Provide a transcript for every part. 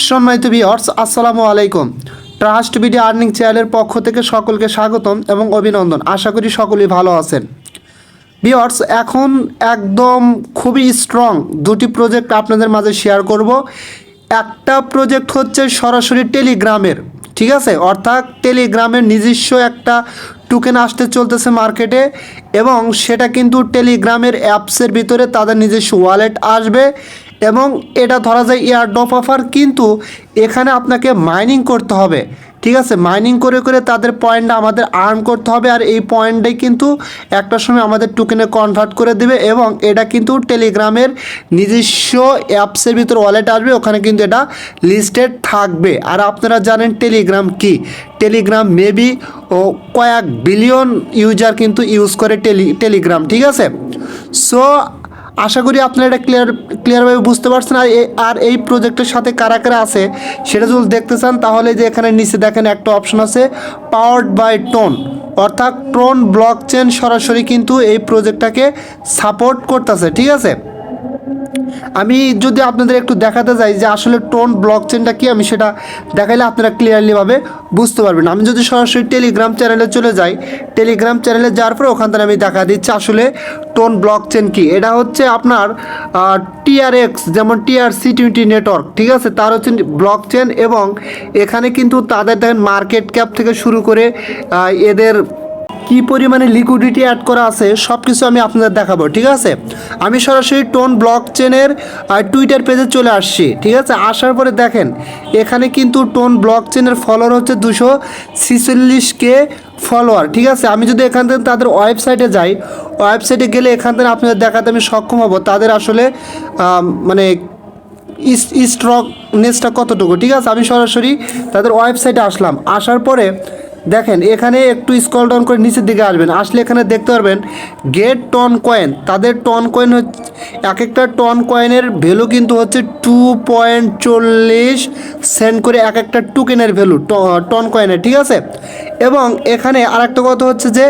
সম্মানিত ভিউয়ার্স, আসসালামু আলাইকুম। ট্রাস্ট বিডি আর্নিং চ্যানেলের পক্ষ থেকে সকলকে স্বাগতম এবং অভিনন্দন। আশা করি সকলেই ভালো আছেন। ভিউয়ার্স, এখন একদম খুবই স্ট্রং দুটি প্রজেক্ট আপনাদের মাঝে শেয়ার করব। একটা প্রজেক্ট হচ্ছে সরাসরি টেলিগ্রামের, ঠিক আছে, অর্থাৎ টেলিগ্রামের নিজস্ব একটা টোকেন আসতে চলতেছে মার্কেটে এবং সেটা কিন্তু টেলিগ্রামের অ্যাপসের ভিতরে তাদের নিজস্ব ওয়ালেট আসবে এবং এটা ধরা যায় এয়ারড্রপ অফার, কিন্তু এখানে আপনাকে মাইনিং করতে হবে, ঠিক আছে। মাইনিং করে করে তাদের পয়েন্টটা আমাদের আর্ন করতে হবে আর এই পয়েন্টটাই কিন্তু একটা সময় আমাদের টোকেনে কনভার্ট করে দেবে এবং এটা কিন্তু টেলিগ্রামের নিজস্ব অ্যাপসের ভিতর ওয়ালেট আসবে, ওখানে কিন্তু এটা লিস্টেড থাকবে। আর আপনারা জানেন টেলিগ্রাম কি, টেলিগ্রাম মেবি ও কয়েক বিলিয়ন ইউজার কিন্তু ইউজ করে টেলিগ্রাম, ঠিক আছে। সো আশা করি আপনারা এটা ক্লিয়ারভাবে বুঝতে পারছেন। আর এই প্রজেক্টের সাথে কারা কারা আছে সেটা যদি দেখতে চান তাহলে যে এখানে নিচে দেখেন একটা অপশন আছে পাওয়ার্ড বাই টোন, অর্থাৎ টোন ব্লক চেন সরাসরি কিন্তু এই প্রজেক্টটাকে সাপোর্ট করতেছে, ঠিক আছে। আমি যদি আপনাদের একটু দেখাতে যাই যে আসলে টোন ব্লক চেনটা কি, আমি সেটা দেখাইলে আপনারা ক্লিয়ারলিভাবে বুঝতে পারবেন। আমি যদি সরাসরি টেলিগ্রাম চ্যানেলে চলে যাই, টেলিগ্রাম চ্যানেলে যাওয়ার পরে ওখান থেকে আমি দেখা দিচ্ছি আসলে টোন ব্লক চেন কি। এটা হচ্ছে আপনার TRX, যেমন TRC20 নেটওয়ার্ক, ঠিক আছে, তার হচ্ছে ব্লক চেন এবং এখানে কিন্তু তাদের দেখেন মার্কেট ক্যাপ থেকে শুরু করে এদের কি পরিমাণে লিকুইডিটি অ্যাড করা আছে সব কিছু আমি আপনাদের দেখাবো, ঠিক আছে। আমি সরাসরি টোন ব্লক চেনের টুইটার পেজে চলে আসছি, ঠিক আছে। আসার পরে দেখেন এখানে কিন্তু টোন ব্লক চেনের ফলোয়ার হচ্ছে 246K ফলোয়ার, ঠিক আছে। আমি যদি এখান থেকে তাদের ওয়েবসাইটে যাই, ওয়েবসাইটে গেলে এখান থেকে আপনাদের দেখাতে আমি সক্ষম হব তাদের আসলে মানে স্ট্রকনেসটা কতটুকু, ঠিক আছে। আমি সরাসরি তাদের ওয়েবসাইটে আসলাম, আসার পরে দেখেন এখানে একটু স্ক্রল ডাউন করে নিচের দিকে আসবেন, আসলে এখানে দেখতে পারবেন গেট টন কয়েন। তাদের টন কয়েন হচ্ছে এক একটা টন কয়েনের ভ্যালু কিন্তু হচ্ছে 2.40 সেন্ট করে এক একটা টোকেনের ভ্যালু টন কয়েনের, ঠিক আছে। এবং এখানে আরেকটা কথা হচ্ছে যে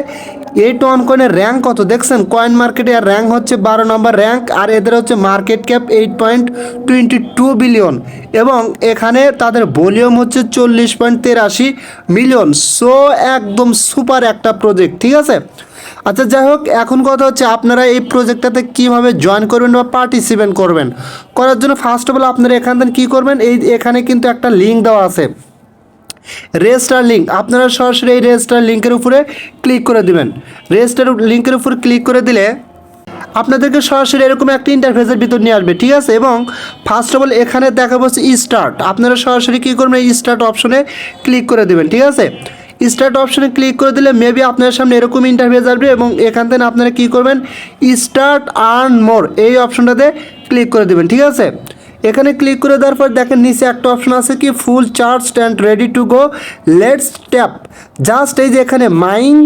এই টন কয়েনের র্যাঙ্ক কত দেখছেন, কয়েন মার্কেটে আর র্যাঙ্ক হচ্ছে 12 নম্বর র্যাঙ্ক আর এদের হচ্ছে মার্কেট ক্যাপ 8.22 বিলিয়ন এবং এখানে তাদের ভলিউম হচ্ছে 40.83 মিলিয়ন। সো একদম সুপার একটা প্রজেক্ট, ঠিক আছে। আচ্ছা, যাই হোক, এখন কথা হচ্ছে আপনারা এই প্রজেক্টটাতে কীভাবে জয়েন করবেন বা পার্টিসিপেট করবেন। করার জন্য ফার্স্ট অফ অল আপনারা এখান থেকে কী করবেন, এখানে কিন্তু একটা লিঙ্ক দেওয়া আছে, রেজিস্টার লিঙ্ক। আপনারা সরাসরি এই রেজিস্টার লিঙ্কের উপরে ক্লিক করে দিবেন। রেজিস্টার লিঙ্কের উপর ক্লিক করে দিলে আপনাদেরকে সরাসরি এরকম একটা ইন্টারফেসের ভিতর নিয়ে আসবে, ঠিক আছে। এবং ফার্স্ট অফ অল এখানে দেখা বলছে স্টার্ট, আপনারা সরাসরি কী করবেন, এই স্টার্ট অপশনে ক্লিক করে দেবেন, ঠিক আছে। স্টার্ট অপশনে ক্লিক করে দিলে মেবি আপনার সামনে এরকম ইন্টারফেস আসবে এবং এখান থেকে আপনারা কী করবেন, স্টার্ট আর্ন মোর এই অপশনটাতে ক্লিক করে দেবেন, ঠিক আছে। এখানে ক্লিক করে দেওয়ার পর দেখেন নিচে একটা অপশন আছে কি full charged and ready to go, let's tap. Just এই যে এখানে মাইন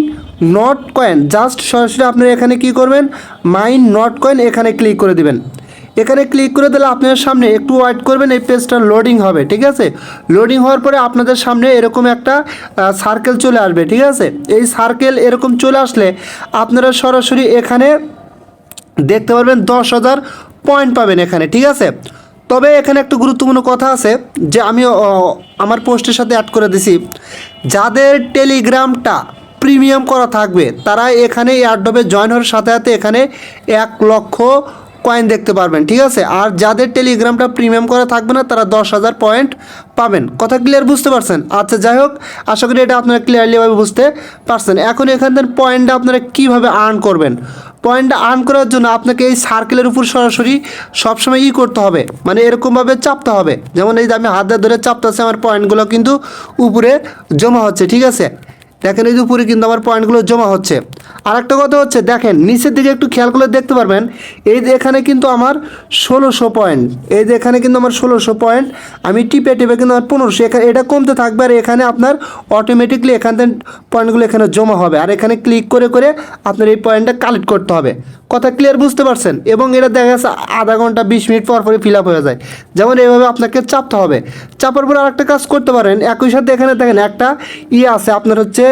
নট কয়েন, জাস্ট সরাসরি আপনারা এখানে কি করবেন, মাইন নট কয়েন এখানে ক্লিক করে দিবেন। এখানে ক্লিক করে দিলে আপনার সামনে একটু ওয়েট করবেন, এই পেজটা লোডিং হবে, ঠিক আছে। লোডিং হওয়ার পরে আপনাদের সামনে এরকম একটা সার্কেল চলে আসবে, ঠিক আছে। এই সার্কেল এরকম চলে আসলে আপনারা সরাসরি এখানে দেখতে পারবেন 10,000 পয়েন্ট পাবেন এখানে, ঠিক আছে। তবে এখানে একটা গুরুত্বপূর্ণ কথা আছে যে আমি আমার পোস্টের সাথে অ্যাড করে দিছি, যাদের টেলিগ্রামটা প্রিমিয়াম করা থাকবে তারা এখানে এয়ারড্রপে জয়েন হওয়ার সাথে সাথে এখানে 1 লক্ষ কয়েন দেখতে পারবেন, ঠিক আছে। আর যাদের টেলিগ্রামটা প্রিমিয়াম করা থাকবে না তারা 10,000 পয়েন্ট পাবেন। কথা ক্লিয়ার বুঝতে পারছেন? আচ্ছা, যাই হোক, আশা করি এটা আপনারা ক্লিয়ারলিভাবে বুঝতে পারছেন। এখন এখান থেকে পয়েন্টটা আপনারা কীভাবে আর্ন করবেন, পয়েন্টটা আর্ন করার জন্য আপনাকে এই সার্কেলের উপর সরাসরি সবসময় করতে হবে, মানে এরকমভাবে চাপতে হবে। যেমন এই যে আমি হাত দিয়ে ধরে চাপতেছি, আমার পয়েন্টগুলো কিন্তু উপরে জমা হচ্ছে, ঠিক আছে। দেখেন এই যে উপরে কিন্তু আমার পয়েন্টগুলো জমা হচ্ছে। আর একটা কথা হচ্ছে দেখেন নিচের দিকে একটু খেয়াল করে দেখতে পারবেন, এই যে এখানে কিন্তু আমার 1600 পয়েন্ট, এই যে এখানে কিন্তু আমার 1600 পয়েন্ট, আমি টিপে টিপে কিন্তু আমার 1500, এখানে এটা কমতে থাকবে আর এখানে আপনার অটোমেটিকলি এখান থেকে পয়েন্টগুলো এখানে জমা হবে আর এখানে ক্লিক করে করে আপনার এই পয়েন্টটা কালেক্ট করতে হবে। কথা ক্লিয়ার বুঝতে পারছেন? এবং এটা দেখা যাচ্ছে আধা ঘন্টা 20 মিনিট পর পরই ফিল আপ হয়ে যায়। যেমন এইভাবে আপনাকে চাপতে হবে। চাপার পর আরেকটা কাজ করতে পারেন, একই সাথে এখানে দেখেন একটা আছে আপনার হচ্ছে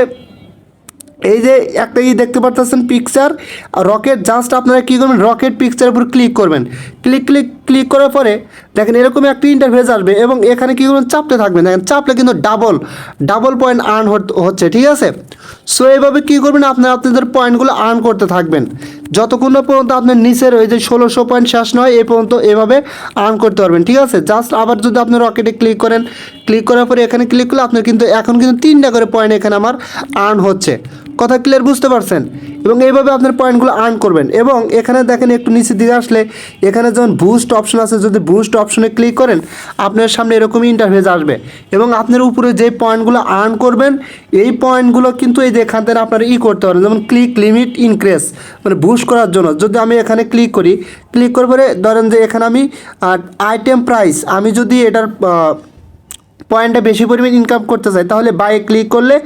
এই যে একটা দেখতে পাচ্ছেন পিকচার রকেট, জাস্ট আপনারা কী করবেন, রকেট পিকচারের উপর ক্লিক করবেন। ক্লিক করার পরে দেখেন এরকম একটা ইন্টারফেস আসবে এবং এখানে কী করবেন, চাপতে থাকবেন। দেখেন চাপলে কিন্তু ডাবল পয়েন্ট আর্ন হচ্ছে, ঠিক আছে। সো এইভাবে কী করবেন, আপনাদের পয়েন্টগুলো আর্ন করতে থাকবেন যতক্ষণ না পর্যন্ত আপনার নিচের ওই যে 1600 পয়েন্ট শেষ নয় এই পর্যন্ত এভাবে আর্ন করতে পারবেন, ঠিক আছে। জাস্ট আবার যদি আপনি রকেটে ক্লিক করেন, ক্লিক করার পরে এখানে ক্লিক করলে আপনার কিন্তু এখন কিন্তু 3টা করে পয়েন্ট এখানে আমার আর্ন হচ্ছে। কথা ক্লিয়ার, বুঝতে পারছেন? এবং এইভাবে আপনার পয়েন্টগুলো আর্ন করবেন। এবং এখানে দেখেন একটু নিচের দিকে আসলে এখানে যখন বুস্ট অপশন আছে, যদি বুস্ট অপশনে ক্লিক করেন আপনার সামনে এরকমই ইন্টারফেস আসবে এবং আপনার উপরে যে পয়েন্টগুলো আর্ন করবেন এই পয়েন্টগুলো কিন্তু এই যে এখান থেকে আপনারা করতে পারেন, যেমন ক্লিক লিমিট ইনক্রিজ, মানে বুস্ট করার জন্য। যদি আমি এখানে ক্লিক করি, ক্লিক করার পরে ধরেন যে এখানে আমি আইটেম প্রাইস, আমি যদি এটার পয়েন্টটা বেশি পরিমাণ ইনকাম করতে চাই তাহলে বাইয়ে ক্লিক করলে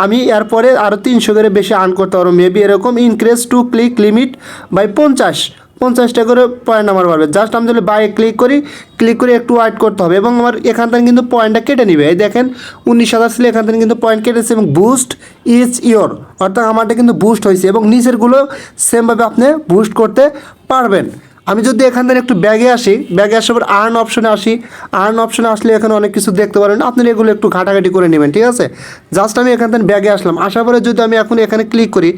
আমি এরপরে আরও 300 করে বেশি আর্ন করতে পারবো। মেবি এরকম increase to click limit by 50টা করে পয়েন্ট আমার বাড়বে। জাস্ট আমি যদি বাইয়ে ক্লিক করি, ক্লিক করে একটু ওয়েট করতে হবে এবং আমার এখান থেকে কিন্তু পয়েন্টটা কেটে নেবে। এই দেখেন 19,000 ছিল, এখান থেকে কিন্তু পয়েন্ট কেটেছে এবং বুস্ট ইজ ইয়োর, অর্থাৎ আমারটা কিন্তু বুস্ট হয়েছে এবং নিচেরগুলো সেমভাবে আপনি বুস্ট করতে পারবেন। আমি যদি এখান থেকে একটু ব্যাগে আসি, ব্যাগে আসার পর আর্ন অপশনে আসি, আর্ন অপশনে আসলে এখানে অনেক কিছু দেখতে পারেন, আপনারা এগুলো একটু ঘাটাঘাটি করে নেবেন, ঠিক আছে। জাস্ট আমি এখান থেকে ব্যাগে আসলাম, আসার পরে যদি আমি এখন এখানে ক্লিক করি,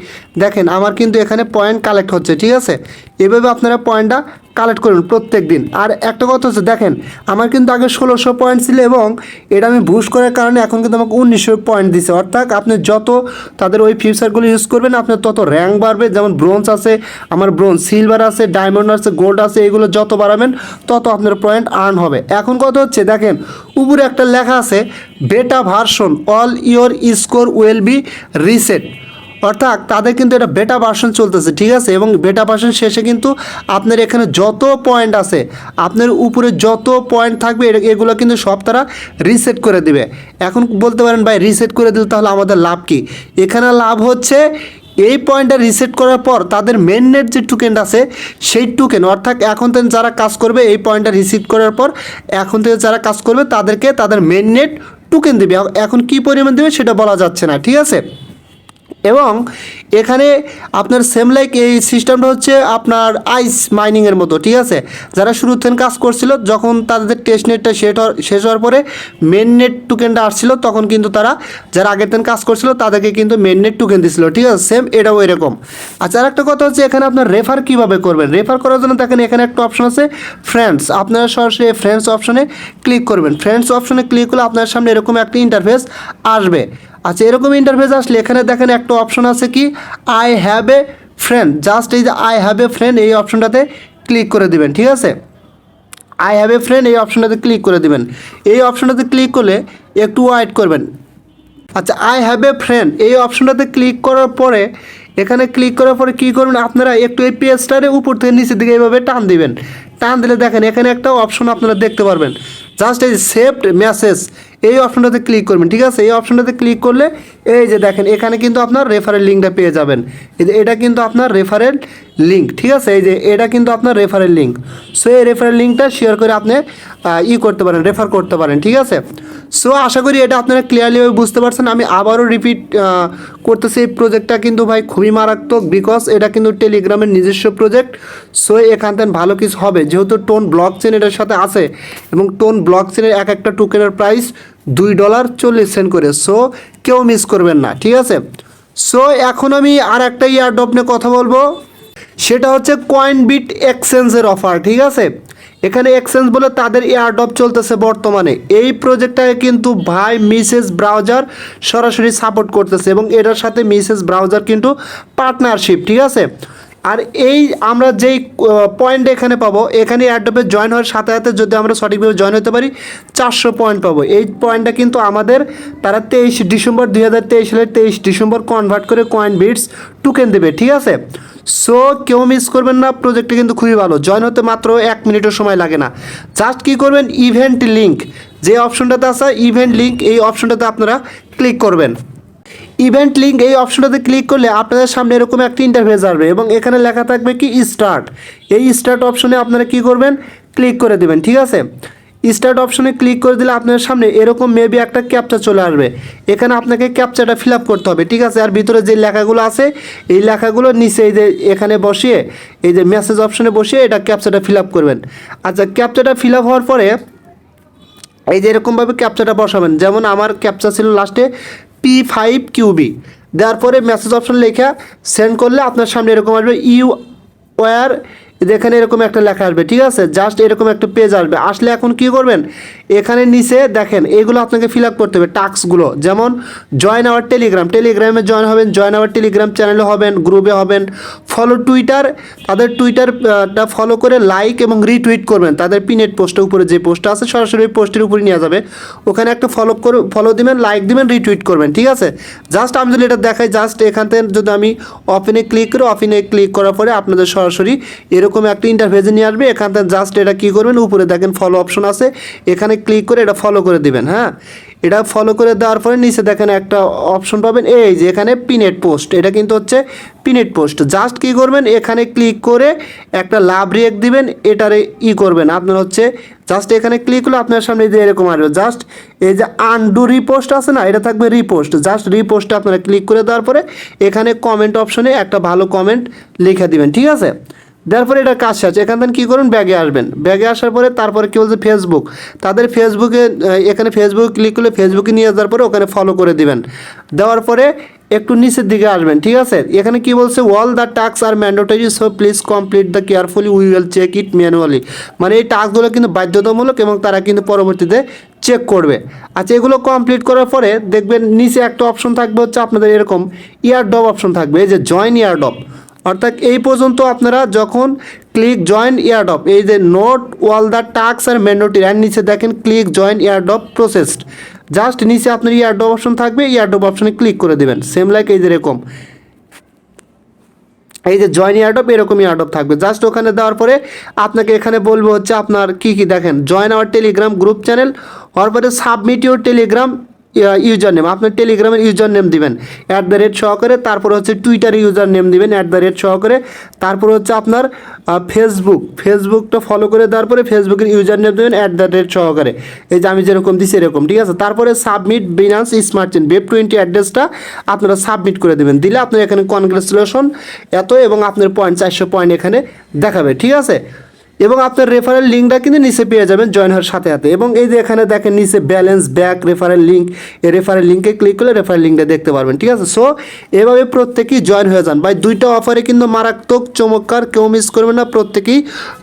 দেখেন আমার কিন্তু এখানে পয়েন্ট কালেক্ট হচ্ছে, ঠিক আছে। এভাবে আপনারা পয়েন্টটা কালেক্ট করুন প্রত্যেক দিন। আর একটা কথা হচ্ছে, দেখেন আমার কিন্তু আগে 1600 পয়েন্ট ছিল এবং এটা আমি বুস্ট করার কারণে এখন কিন্তু আমাকে 1900 পয়েন্ট দিছে। অর্থাৎ আপনি যত তাদের ওই ফিচারগুলো ইউজ করবেন আপনার তত র্যাঙ্ক বাড়বে। যেমন ব্রোঞ্জ আছে, আমার ব্রোঞ্জ, সিলভার আছে, ডায়মন্ড আছে, গোল্ড আছে, এগুলো যত বাড়াবেন তত আপনার পয়েন্ট আর্ন হবে। এখন কথা হচ্ছে, দেখেন উপরে একটা লেখা আছে বেটা version, all your score will be reset. অর্থাৎ তাদের কিন্তু এটা বেটা ভার্সন চলতেছে, ঠিক আছে। এবং বেটা ভার্সন শেষে কিন্তু আপনার এখানে যত পয়েন্ট আছে, আপনার উপরে যত পয়েন্ট থাকবে এগুলো কিন্তু সব তারা রিসেট করে দিবে। এখন বলতে পারেন ভাই রিসেট করে দিলে তাহলে আমাদের লাভ কি? এখানে লাভ হচ্ছে এই পয়েন্টটা রিসেট করার পর তাদের মেননেট যে টোকেন আছে সেই টোকেন, অর্থাৎ এখন থেকে যারা কাজ করবে এই পয়েন্টটা রিসিভ করার পর এখন থেকে যারা কাজ করবে তাদেরকে তাদের মেননেট টোকেন দেবে। এখন কী পরিমাণ দেবে সেটা বলা যাচ্ছে না, ঠিক আছে। এবং এখানে আপনার সেম লাইক এই সিস্টেমটা হচ্ছে আপনার আইস মাইনিংয়ের মতো, ঠিক আছে। যারা শুরু থেকে কাজ করছিল যখন তাদের টেস্ট নেটটা শেষ হওয়ার পরে মেন নেট টোকেনটা আসছিল তখন কিন্তু তারা যারা আগের দিন কাজ করছিল তাদেরকে কিন্তু মেন নেট টোকেন দিছিল, ঠিক আছে। সেম এটাও এরকম। আচ্ছা, আর একটা কথা হচ্ছে এখানে আপনার রেফার কীভাবে করবেন। রেফার করার জন্য দেখেন এখানে একটা অপশন আছে ফ্রেন্ডস, আপনারা সরাসরি ফ্রেন্ডস অপশনে ক্লিক করবেন। ফ্রেন্ডস অপশনে ক্লিক করলে আপনার সামনে এরকম একটা ইন্টারফেস আসবে। আচ্ছা, এরকম ইন্টারফেস আসলে এখানে দেখেন একটা অপশন আছে কি I have a friend. Just এই যে আই হ্যাভ এ ফ্রেন্ড এই অপশনটাতে ক্লিক করে দিবেন, ঠিক আছে। আই হ্যাভ এ ফ্রেন্ড এই অপশনটাতে ক্লিক করে দিবেন। এই অপশনটাতে ক্লিক করলে একটু ওয়েট করবেন। আচ্ছা, আই হ্যাভ এ ফ্রেন্ড এই অপশনটাতে ক্লিক করার পরে এখানে ক্লিক করার পরে কী করবেন, আপনারা একটু এই পেজটারে উপর থেকে নিচের দিকে এইভাবে টান দিবেন। টান দিলে দেখেন এখানে একটা অপশন আপনারা দেখতে পারবেন, জাস্ট এই সেভড মেসেজ এই অপশনটাতে ক্লিক করবেন, ঠিক আছে। এই অপশনটাতে ক্লিক করলে এই যে দেখেন এখানে কিন্তু আপনার রেফারেল লিঙ্কটা পেয়ে যাবেন। এই যে এটা কিন্তু আপনার রেফারেল লিঙ্ক, ঠিক আছে। এই যে এটা কিন্তু আপনার রেফারেল লিঙ্ক। সো এই রেফারেল লিঙ্কটা শেয়ার করে আপনি করতে পারেন, রেফার করতে পারেন, ঠিক আছে। সো আশা করি এটা আপনারা ক্লিয়ারলিভাবে বুঝতে পারছেন। আমি আবারও রিপিট করতেছি, এই প্রজেক্টটা কিন্তু ভাই খুবই মারাত্মক, বিকজ এটা কিন্তু টেলিগ্রামের নিজস্ব প্রজেক্ট। সো এখান থেকে ভালো কিছু হবে, যেহেতু টোন ব্লক চেন এটার সাথে আছে এবং টোন ব্লক চেনের এক একটা টোকেনের প্রাইস $2.40 করে। সো কেউ মিস করবেন না, ঠিক আছে। সো এখন আমি আর একটা এয়ারড্রপ নিয়ে কথা বলবো, সেটা হচ্ছে কয়েনবিট এক্সচেঞ্জের অফার, ঠিক আছে। এখানে এক্সচেঞ্জ বলে তাদের এয়ারড্রপ চলতেছে বর্তমানে। এই প্রজেক্টটাকে কিন্তু ভাই মিসেস ব্রাউজার সরাসরি সাপোর্ট করতেছে এবং এটার সাথে মিসেস ব্রাউজার কিন্তু পার্টনারশিপ, ঠিক আছে। আর এই আমরা যেই পয়েন্ট এখানে পাবো, এখানে এয়ারড্রপে জয়েন হওয়ার সাথে সাথে যদি আমরা সঠিকভাবে জয়েন হতে পারি 400 পয়েন্ট পাবো। এই পয়েন্টটা কিন্তু আমাদের তারা 23 ডিসেম্বর 2023 সালের 23 ডিসেম্বর কনভার্ট করে কয়েনবিটস টোকেন দেবে, ঠিক আছে। সো কেউ মিস করবেন না, প্রজেক্টটা কিন্তু খুবই ভালো। জয়েন হতে মাত্র 1 মিনিটও সময় লাগে না। জাস্ট কী করবেন, ইভেন্ট লিঙ্ক যে অপশনটাতে আছে ইভেন্ট লিঙ্ক এই অপশনটাতে আপনারা ক্লিক করবেন। ইভেন্ট লিঙ্ক এই অপশনটাতে ক্লিক করলে আপনাদের সামনে এরকম একটা ইন্টারফেস আসবে এবং এখানে লেখা থাকবে কি স্টার্ট। এই স্টার্ট অপশনে আপনারা কি করবেন, ক্লিক করে দেবেন, ঠিক আছে। স্টার্ট অপশনে ক্লিক করে দিলে আপনার সামনে এরকম মেবি একটা ক্যাপচা চলে আসবে। এখানে আপনাকে ক্যাপচাটা ফিল আপ করতে হবে, ঠিক আছে। আর ভিতরে যে লেখাগুলো আছে এই লেখাগুলো নিচে এই যে এখানে বসিয়ে এই যে মেসেজ অপশনে বসিয়ে এটা ক্যাপচাটা ফিল আপ করবেন। আচ্ছা, ক্যাপচাটা ফিল আপ হওয়ার পরে এই যে এরকমভাবে ক্যাপচাটা বসাবেন। যেমন আমার ক্যাপচা ছিল লাস্টে P5QB, দেওয়ার পরে মেসেজ অপশন লেখা সেন্ড করলে আপনার সামনে এরকম আসবে ইউ ওয়ার, এখানে এরকম একটা লেখা আসবে, ঠিক আছে। জাস্ট এরকম একটা পেজ আসবে। আসলে এখন কি করবেন, এখানে নিচে দেখেন এগুলো আপনাকে ফিল আপ করতে হবে টাস্কগুলো। যেমন জয়েন আওয়ার টেলিগ্রাম, টেলিগ্রামে জয়েন হবেন, জয়েন আওয়ার টেলিগ্রাম চ্যানেলে হবেন, গ্রুপে হবেন, ফলো টুইটার, তাদের টুইটারটা ফলো করে লাইক এবং রিটুইট করবেন। তাদের পিনেট পোস্টের উপরে যে পোস্টটা আছে সরাসরি ওই পোস্টের উপরে নিয়ে যাবে, ওখানে একটা ফলো দিবেন, লাইক দিবেন, রিটুইট করবেন, ঠিক আছে। জাস্ট আমি যদি এটা দেখাই, জাস্ট এখান থেকে যদি আমি অফিনে ক্লিক করি, অফিনে ক্লিক করার পরে আপনাদের সরাসরি এরকম একটা ইন্টারফেসে নিয়ে আসবে। এখান থেকে জাস্ট এটা কী করবেন, উপরে দেখেন ফলো অপশন আছে, এখানে ক্লিক করে এটা ফলো করে দিবেন। হ্যাঁ, এটা ফলো করে দেওয়ার পরে নিচে দেখেন একটা অপশন পাবেন, এই যে এখানে পিনেট পোস্ট, এটা কিন্তু হচ্ছে পিনেট পোস্ট। জাস্ট কী করবেন, এখানে ক্লিক করে একটা লাভ রিয়েক্ট দিবেন, এটারে করবেন আপনার হচ্ছে জাস্ট এখানে ক্লিক করলে আপনার সামনে যে এরকম আসবে। জাস্ট এই যে আনডু রিপোস্ট আছে না, এটা থাকবে রিপোস্ট। জাস্ট রিপোস্টে আপনারা ক্লিক করে দেওয়ার পরে এখানে কমেন্ট অপশনে একটা ভালো কমেন্ট লিখে দিবেন, ঠিক আছে। দেওয়ার পরে এটা কাজ শেষ। এখান থেকে কী করুন, ব্যাগে আসবেন। ব্যাগে আসার পরে তারপরে কী বলছে ফেসবুক, তাদের ফেসবুকে এখানে ফেসবুকে ক্লিক করলে ফেসবুকে নিয়ে যাওয়ার পরে ওখানে ফলো করে দিবেন। দেওয়ার পরে একটু নিচের দিকে আসবেন, ঠিক আছে। এখানে কি বলছে, all the task are mandatory, so please complete the carefully, we will check it manually. মানে এই টাস্কগুলো কিন্তু বাধ্যতামূলক এবং তারা কিন্তু পরবর্তীতে চেক করবে। আচ্ছা, এগুলো কমপ্লিট করার পরে দেখবেন নিচে একটা অপশন থাকবে হচ্ছে আপনাদের এরকম ইয়ারড্রপ অপশন থাকবে, এই যে জয়েন ইয়ারড্রপ। অর্থাৎ এই পর্যন্ত আপনারা যখন ক্লিক জয়েন ইয়ারড্রপ, এই যে note all the task are mandatory, আর নিচে দেখেন click join airdrop processed, just নিচে আপনার ইয়ারড্রপ অপশন থাকবে, ইয়ারড্রপ অপশনে ক্লিক করে দেবেন। সেম লাইক এই যে এরকম এই যে জয়েন ইয়ারড্রপ, এরকম ইয়ারড্রপ থাকবে। জাস্ট ওখানে দেওয়ার পরে আপনাকে এখানে বলবো হচ্ছে আপনার কী কী দেখেন, join our Telegram group channel, হওয়ার পরে submit your Telegram user name, আপনার টেলিগ্রামের ইউজার নেম দিবেন @ সহকারে, তারপর হচ্ছে টুইটারে ইউজার নেম দিবেন @ সহকারে, তারপর হচ্ছে আপনার ফেসবুকটা ফলো করে দেওয়ার পরে ফেসবুকের ইউজার নেম দেবেন @ সহকারে, এই যে আমি যেরকম দিচ্ছি এরকম, ঠিক আছে। তারপরে submit Binance smart chain Web20 অ্যাড্রেসটা আপনারা সাবমিট করে দেবেন। দিলে আপনার এখানে কনগ্রেচুলেশন এত এবং আপনার পয়েন্ট 400 পয়েন্ট এখানে দেখাবে, ঠিক আছে। এবং আপনার রেফারেল লিঙ্কটা কিন্তু নিচে পেয়ে যাবেন জয়েন হওয়ার সাথে সাথে। এবং এই যে এখানে দেখেন নিচে ব্যালেন্স, ব্যাক, রেফারেল লিঙ্ক, এই রেফারেল লিঙ্কে ক্লিক করলে রেফারেল লিঙ্কটা দেখতে পারবেন, ঠিক আছে। সো এভাবে প্রত্যেকেই জয়েন হয়ে যান ভাই। দুইটা অফারে কিন্তু মারাত্মক চমৎকার, কেউ মিস করবেন না, প্রত্যেকেই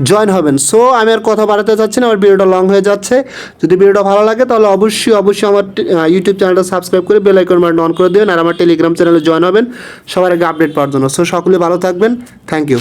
জয়েন হবেন। সো আমি আর কথা বাড়াতে চাচ্ছি না, আমার ভিডিওটা লং হয়ে যাচ্ছে। যদি ভিডিওটা ভালো লাগে তাহলে অবশ্যই আমার ইউটিউব চ্যানেলটা সাবস্ক্রাইব করে বেল আইকন বাটন অন করে দেবেন, আর আমার টেলিগ্রাম চ্যানেলে জয়েন হবেন সবার আগে আপডেট পাওয়ার জন্য। সো সকলে ভালো থাকবেন, থ্যাংক ইউ।